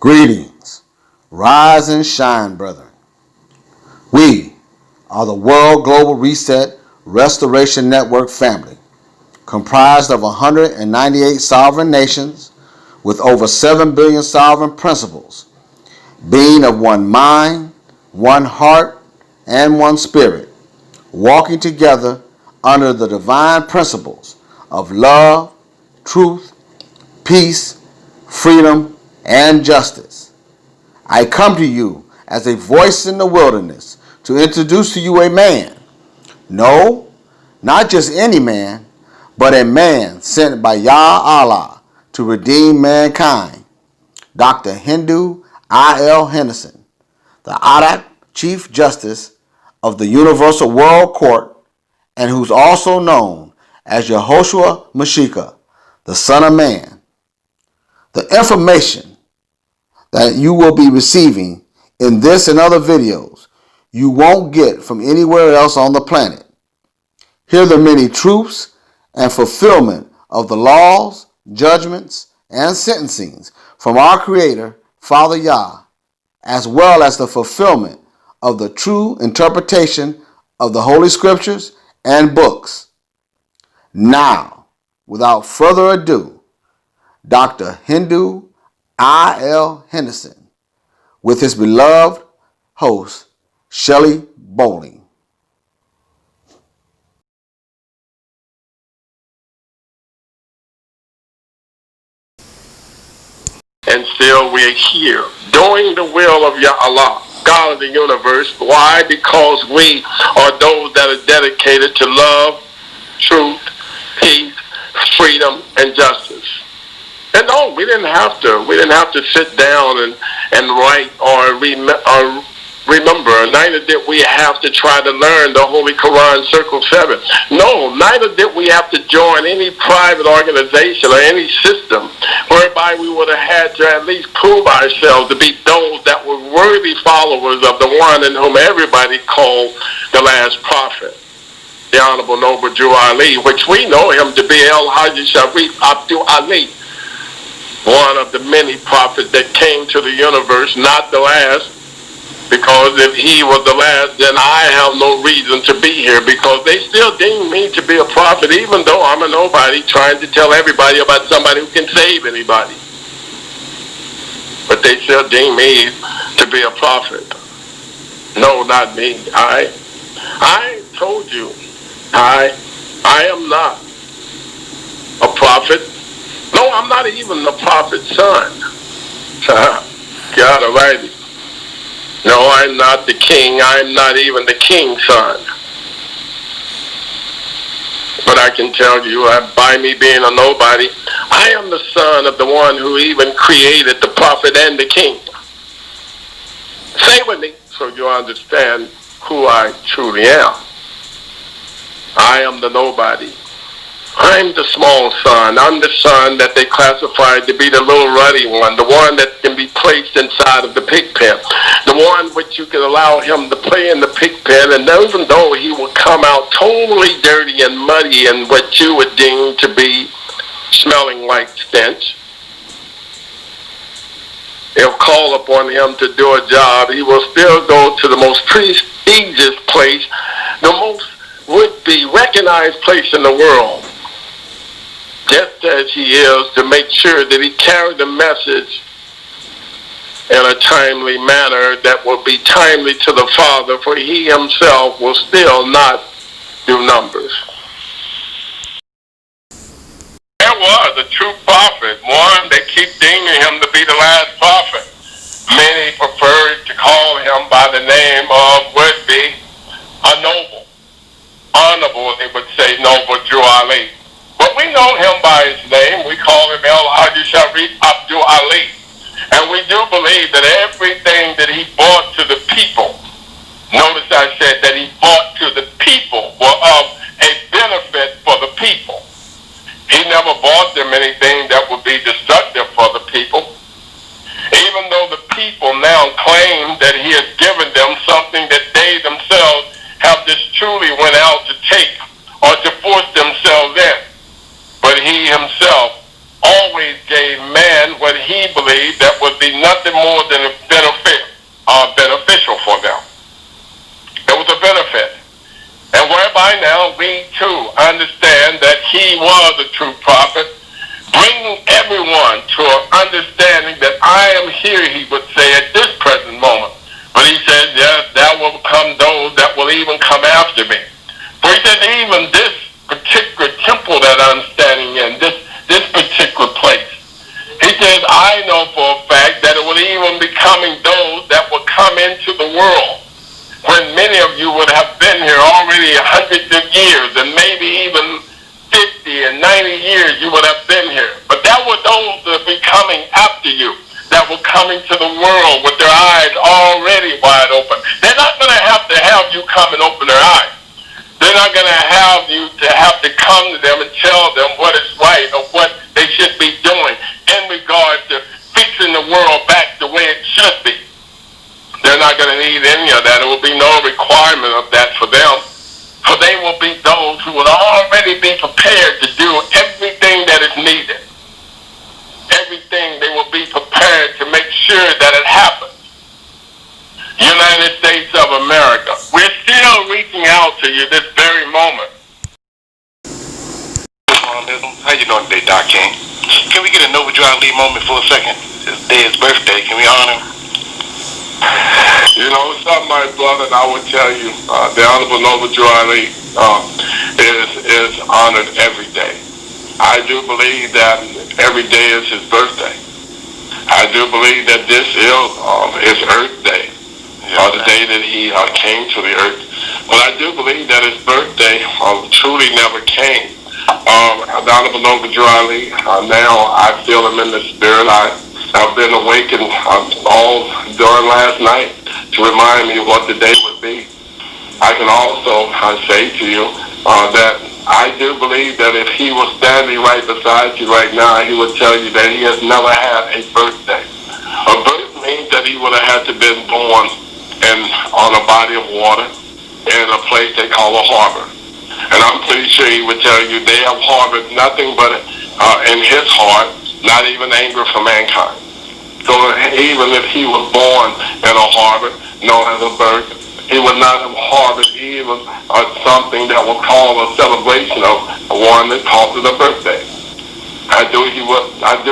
Greetings, rise and shine, brethren. We are the World Global Reset Restoration Network family, comprised of 198 sovereign nations with over 7 billion sovereign principles, being of one mind, one heart, and one spirit, walking together under the divine principles of love, truth, peace, freedom, and justice. I come to you as a voice in the wilderness to introduce to you a man. No, not just any man, but a man sent by Yah Allah to redeem mankind. Dr. Hindu I.L. Henderson, the Adak Chief Justice of the Universal World Court, and who's also known as Yehoshua Mashiach, the Son of Man. The information that you will be receiving in this and other videos you won't get from anywhere else on the planet. Hear the many truths and fulfillment of the laws, judgments, and sentencings from our Creator, Father Yah, as well as the fulfillment of the true interpretation of the Holy Scriptures and books. Now, without further ado, Dr. Hindu I.L. Henderson with his beloved host, Shelley Bowling. And still we're here, doing the will of Yah Allah, God of the universe. Why? Because we are those that are dedicated to love, truth, peace, freedom, and justice. And no, we didn't have to sit down and write or remember. Neither did we have to try to learn the Holy Quran Circle 7. No, neither did we have to join any private organization or any system whereby we would have had to at least prove ourselves to be those that were worthy followers of the one in whom everybody called the last prophet, the Honorable Noble Dre Ali, which we know him to be Hajj Sharif Abdul Ali, one of the many prophets that came to the universe, not the last, because if he was the last, then I have no reason to be here, because they still deem me to be a prophet, even though I'm a nobody trying to tell everybody about somebody who can save anybody. But they still deem me to be a prophet. No, not me. I told you, I am not a prophet. No, I'm not even the prophet's son. God Almighty. No, I'm not the king. I'm not even the king's son. But I can tell you, by me being a nobody, I am the son of the one who even created the prophet and the king. Say with me so you understand who I truly am. I am the nobody. I'm the small son. I'm the son that they classified to be the little ruddy one, the one that can be placed inside of the pig pen, the one which you can allow him to play in the pig pen, and even though he will come out totally dirty and muddy and what you would deem to be smelling like stench, they'll call upon him to do a job. He will still go to the most prestigious place, the most would-be recognized place in the world, just as he is, to make sure that he carried the message in a timely manner that will be timely to the Father, for he himself will still not through Numbers. There was a true prophet, one they keep deeming him to be the last prophet. Many preferred to call him by the name of would be a noble, honorable, they would say, Noble Dre Ali. But we know him by his name. We call him Hajj Sharif Abdul Ali. And we do believe that everything that he brought to the people, notice I said that he brought to the people, were of a benefit for the people. He never brought them anything that would be destructive for the people. Even though the people now claim that he has given them something that they themselves have just truly went out to take or to force themselves in. But he himself always gave man what he believed that would be nothing more than a benefit, beneficial for them. It was a benefit. And whereby now we too understand that he was a true prophet, bringing everyone to an understanding that I am here, he would say, at this present moment. But he said, yes, there will come those that will even come after me. For he said, even this particular temple that I'm standing in, this particular place, he says, I know for a fact that it will even be coming those that will come into the world, when many of you would have been here already hundreds of years, and maybe even 50 and 90 years you would have been here. But there were those that would be coming after you, that were coming to the world with their eyes already wide open. They're not going to have you come and open their eyes. They're not going to have you to have to come to them and tell them what is right or what they should be doing in regard to fixing the world back the way it should be. They're not going to need any of that. There will be no requirement of that for them. For they will be those who will already be prepared to do everything that is needed. Everything they will be prepared to make sure that it happens. United States of America, we're still reaching out to you this very moment. How you doing today, Doc King? Can we get a Noble Dre Ali moment for a second? Today is his birthday. Can we honor him? You know, something, my brother, and I would tell you, the Honorable Noble Dre Ali is honored every day. I do believe that every day is his birthday. I do believe that this is Earthday, the day that he came to the earth. But I do believe that his birthday truly never came. The Honorable Noble Dre Ali, now I feel him in the spirit. I've been awakened all during last night to remind me of what the day would be. I can also say to you that I do believe that if he was standing right beside you right now, he would tell you that he has never had a birthday. A birth means that he would have had to been born on a body of water in a place they call a harbor. And I'm pretty sure he would tell you they have harbored nothing but in his heart, not even anger for mankind. So even if he was born in a harbor known as a birth, he would not have harbored even something that would call a celebration of one that calls it a birthday. I do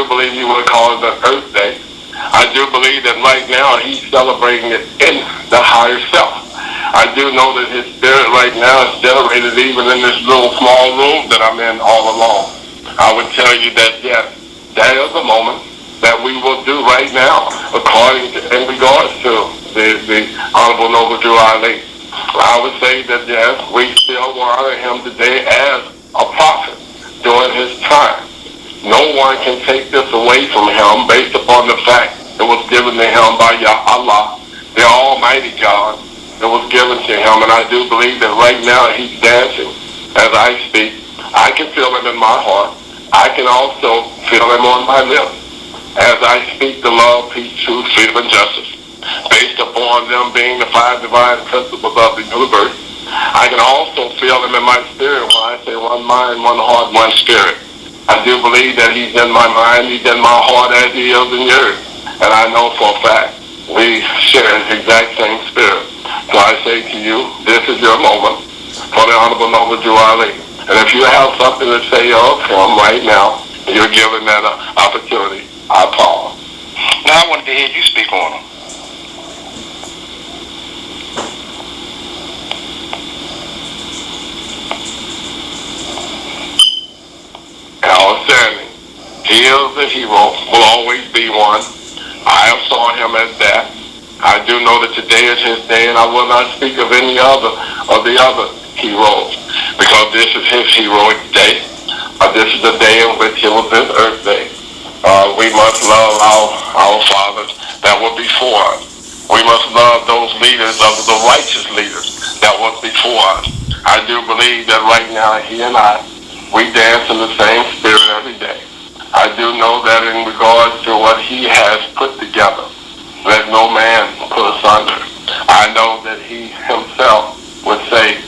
believe he would call it an Earthday. I do believe that right now he's celebrating it in the higher self. I do know that his spirit right now is generated even in this little small room that I'm in all alone. I would tell you that, yes, that is a moment that we will do right now according to, in regards to the Honorable Noble Dre Ali. I would say that, yes, we still will honor him today as a prophet during his time. No one can take this away from him based upon the fact it was given to him by Allah, the Almighty God. It was given to him, and I do believe that right now he's dancing as I speak. I can feel him in my heart. I can also feel him on my lips as I speak the love, peace, truth, freedom, and justice, based upon them being the five divine principles of the universe. I can also feel him in my spirit when I say one mind, one heart, one spirit. I do believe that he's in my mind, he's in my heart as he is in yours. And I know for a fact we share the exact same spirit. So I say to you, this is your moment for the Honorable Noble Dre Ali. And if you have something to say of him right now, you're given that opportunity. I pause. Now I wanted to hear you speak on him. a hero, will always be one. I have saw him as that. I do know that today is his day, and I will not speak of any other of the other heroes, because this is his heroic day. This is the day in which it was his Earthday. We must love our fathers that were before us. We must love those leaders, of the righteous leaders that was before us. I do believe that right now, he and I, we dance in the same spirit every day. I do know that in regards to what he has put together, let no man put asunder. I know that he himself would say,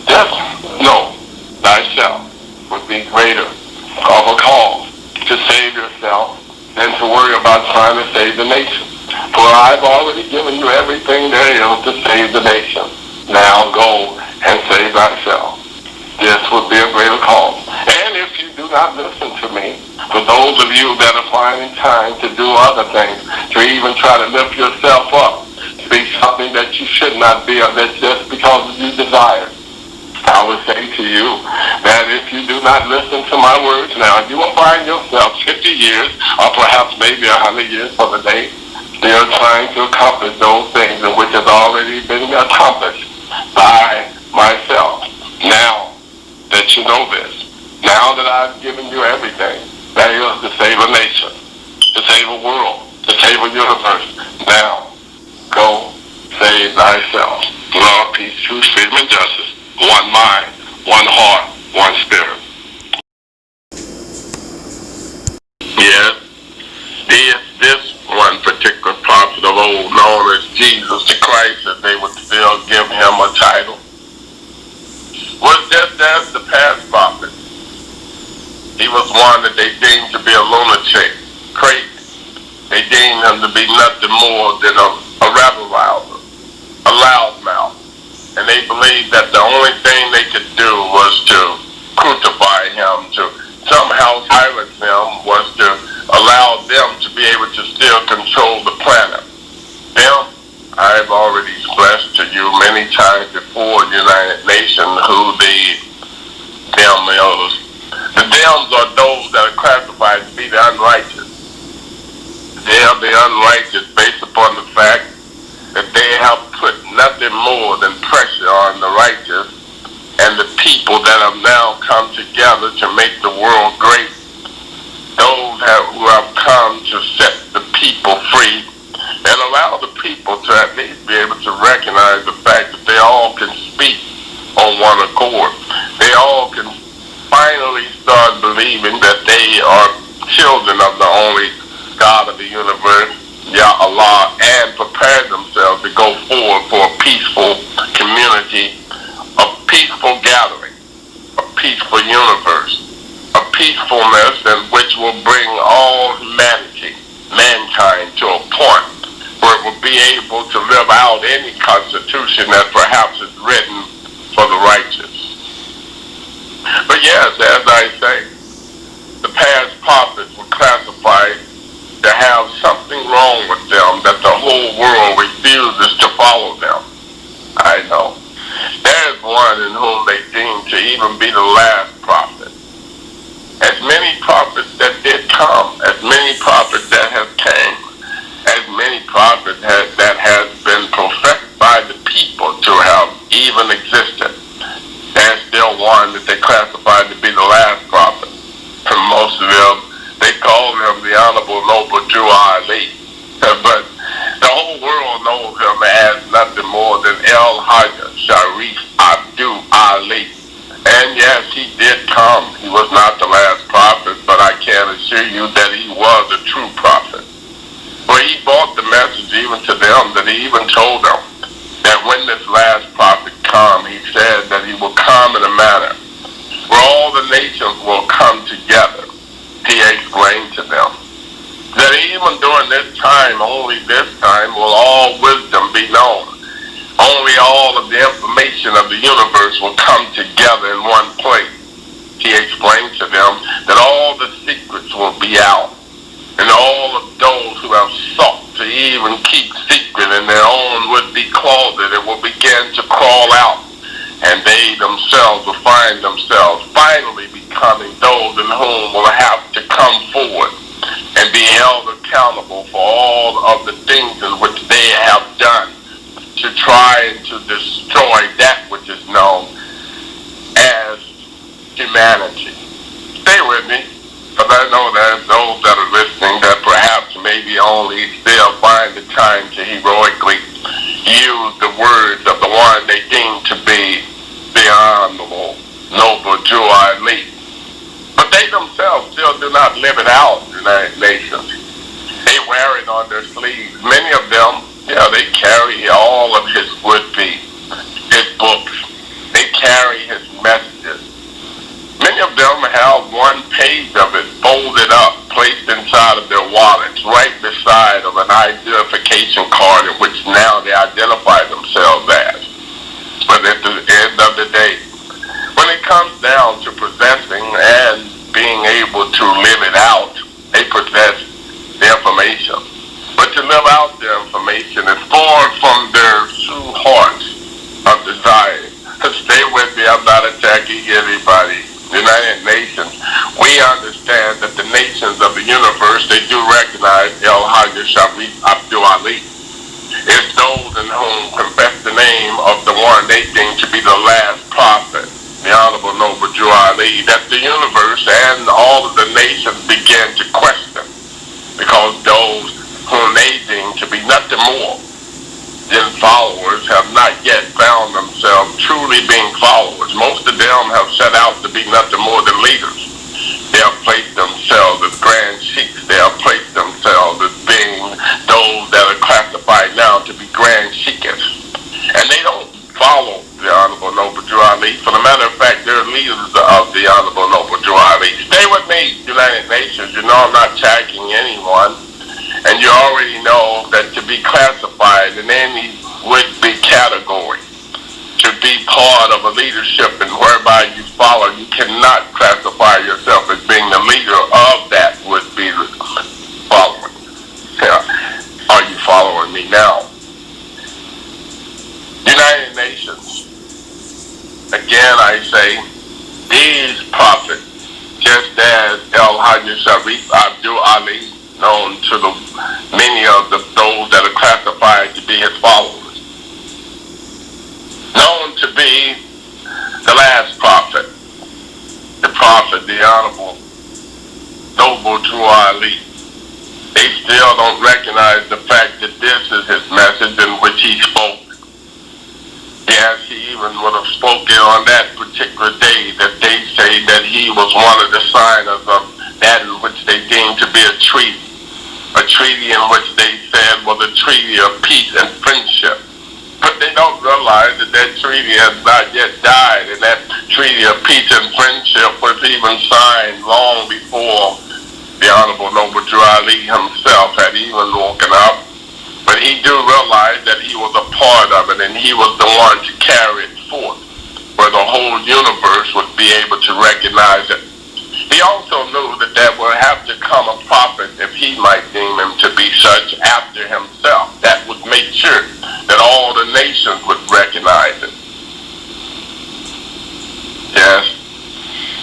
just know thyself would be greater of a cause to save yourself than to worry about trying to save the nation. For I've already given you everything there is to save the nation. Now go and save thyself. This would be a greater cause. And if you do not listen to me, for those of you that are finding time to do other things, to even try to lift yourself up, to be something that you should not be, or that's just because you desire, I would say to you that if you do not listen to my words now, you will find yourself 50 years, or perhaps maybe 100 years from the day, still trying to accomplish those things in which has already been accomplished by myself. Now that you know this, now that I've given you everything, that is to save a nation, to save a world, to save a universe, now go save thyself. Love, peace, truth, freedom, and justice. One mind, one heart, one spirit. Yes, this one particular prophet of old, known as Jesus the Christ, that they would still give him a title, was just as the past prophet. He was one that they deemed to be a lunatic, crazy. They deemed him to be nothing more than a rabble-rouser, a loudmouth. And they believed that the only thing they could do was to crucify him, to somehow silence him, was to allow them to be able to still control the planet. Them, I've already expressed to you many times before, United Nations, who them is. The thems are those that are classified to be the unrighteous. They are the unrighteous based upon the fact that they have put nothing more than pressure on the righteous and the people that have now come together to make the world great. Those who have come to set the people free and allow the people to at least be able to recognize the fact that they all can speak on one accord. They all can finally start believing that they are children of the only God of the universe, Ya Allah, and prepare themselves to go forward for a peaceful community, a peaceful gathering, a peaceful universe, a peacefulness in which will bring all humanity, mankind, to a point where it will be able to live out any constitution that perhaps is written for the righteous. But yes, as I say, the past prophets were classified to have something wrong with them, that the whole world refuses to follow them. I know. There's one in whom they deem to even be the last prophet. As many prophets that did come, as many prophets that have came, as many prophets that has been professed by the people to have even existed, there's still one that they classified to be the last prophet. And most of them, they call him the Honorable Noble Dre Ali. But the whole world knows him as nothing more than Hajj Sharif Abdul Ali. And yes, he did come. He was not the last prophet, but I can assure you that he was a true prophet. For he brought the message even to them, that he even told them that when this last prophet come, he said that he will come in a manner where all the nations will come together. He explained to them that even during this time, only this time, will all wisdom be known. Only all of the information of the universe will come together in one place. He explained to them that all the secrets will be out, and all of those who have sought to even keep secret in their own would-be closet, it will begin to crawl out, and they themselves will find themselves finally becoming those in whom will have to come forward accountable for all of the things in which they have done to try and to destroy that which is known as humanity. Stay with me, because I know there's those that are listening that perhaps maybe only still find the time to heroically use the words of the one they deem to be the Honorable Noble Dre Ali. But they themselves still do not live it out in the United Nations. They wear it on their sleeves. Many of them, they carry all of his would-be, his books. They carry his messages. Many of them have one page of it folded up, placed inside of their wallets, right beside of an identification card in which now they identify themselves as. But at the end of the day, when it comes down to possessing and being able to live it out, they possess the information. But to live out their information is far from their true hearts of desire. Stay with me, I'm not attacking anybody. The United Nations, we understand that the nations of the universe, they do recognize Hajj Sharif Abdul Ali. It's those in whom confess the name of the one they deem to be the last prophet, the Honorable Noble Dre Ali, that the universe and all of the nations began to question, because those whom they deem to be nothing more than followers have not yet found themselves truly being followers. Most of them have set out to be nothing more than leaders. They have placed themselves as grand sheiks. They have placed themselves as being those that are classified now to be grand sheikists. And they don't follow the Honorable Noble Dre Ali. For the matter of fact, they're leaders of the Honorable Noble Dre Ali. Stay with me, United Nations. You know I'm not attacking anyone. And you already know that to be classified in any would-be category, to be part of a leadership and whereby you follow, you cannot classify yourself as being the leader of that would-be following. Are you following me now? United Nations, again I say, these prophets, just as Hajj Sharif Abdul Ali, known to many of those that are classified to be his followers, known to be the last prophet, the Honorable Noble Dre Ali. They still don't recognize the fact that this is his message in which he spoke. Yes, he even would have spoken on that particular day that they say that he was one of the signers of that in which they deemed to be a treaty in which they said was a treaty of peace and friendship. But they don't realize that that treaty has not yet died, and that treaty of peace and friendship was even signed long before the Honorable Noble Dre Ali himself had even woken up. But he do realize that he was a part of it, and he was the one to carry it forth, where the whole universe would be able to recognize it. He also knew that there would have to come a prophet, if he might deem him to be such, after himself, that would make sure that all the nations would recognize it. Yes,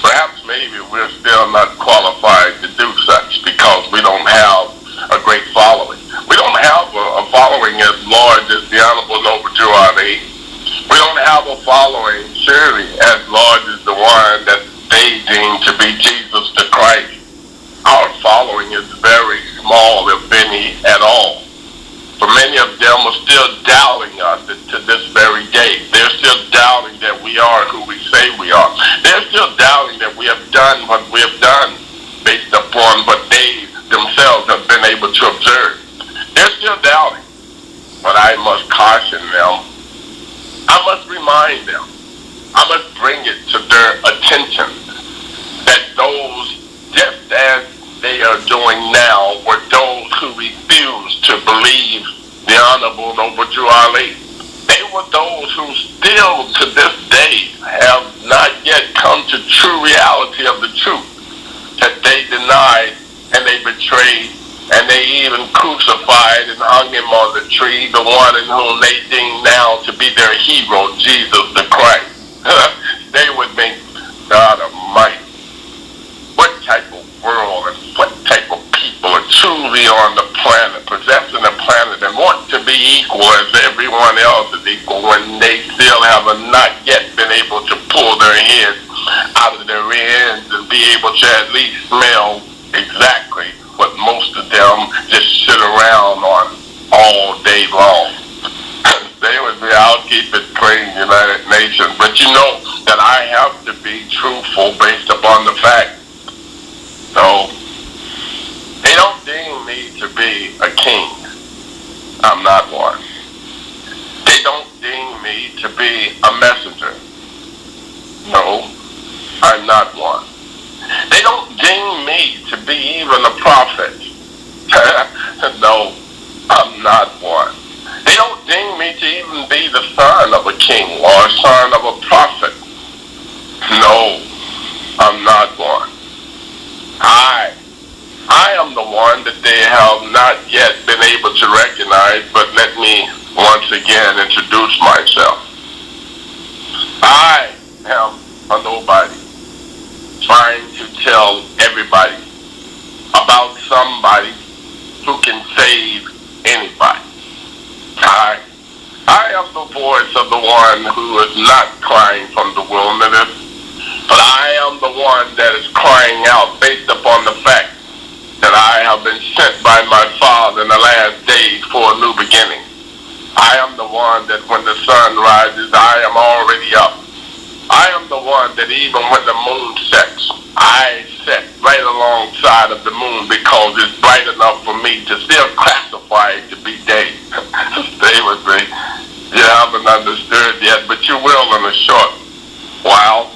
perhaps maybe we're still not qualified to do such because we don't have a great following. We don't have a following as large as the Honorable Noble Dre Ali. We don't have a following surely as large as the one that they deem to be Jesus the Christ. Our following is very small, if any at all. For many of them are still doubting us to this very day. They're still doubting that we are who we say we are. They're still doubting that we have done what we have done based upon what they themselves have been able to observe. They're still doubting. But I must caution them. I must remind them. I must bring it to their attention that those, just as they are doing now, were those who refused to believe the Honorable Noble Dre Ali. They were those who still to this day have not yet come to true reality of the truth, that they denied and they betrayed and they even crucified and hung him on the tree, the one in whom they deem now to be their hero, Jesus the Christ. Stay with me, God Almighty. What type of world and what type of people are truly on the able to at least smell exactly what most of them just sit around on all day long. They would be, I'll keep it clean, United Nations. But you know that I have to be truthful based upon the fact. So, they don't deem me to be a king. I'm not one. They don't deem me to be a messenger. No, I'm not one. They don't deem me to be even a prophet. No, I'm not one. They don't deem me to even be the son of a king or a son of a prophet. No, I'm not one. I am the one that they have not yet been able to recognize, but let me once again introduce myself. I am a nobody trying to tell everybody about somebody who can save anybody. I am the voice of the one who is not crying from the wilderness, but I am the one that is crying out based upon the fact that I have been sent by my Father in the last days for a new beginning. I am the one that when the sun rises, I am already up. I am the one that even when the moon sets, I set right alongside of the moon because it's bright enough for me to still classify it to be day. Stay with me. You haven't understood yet, but you will in a short while.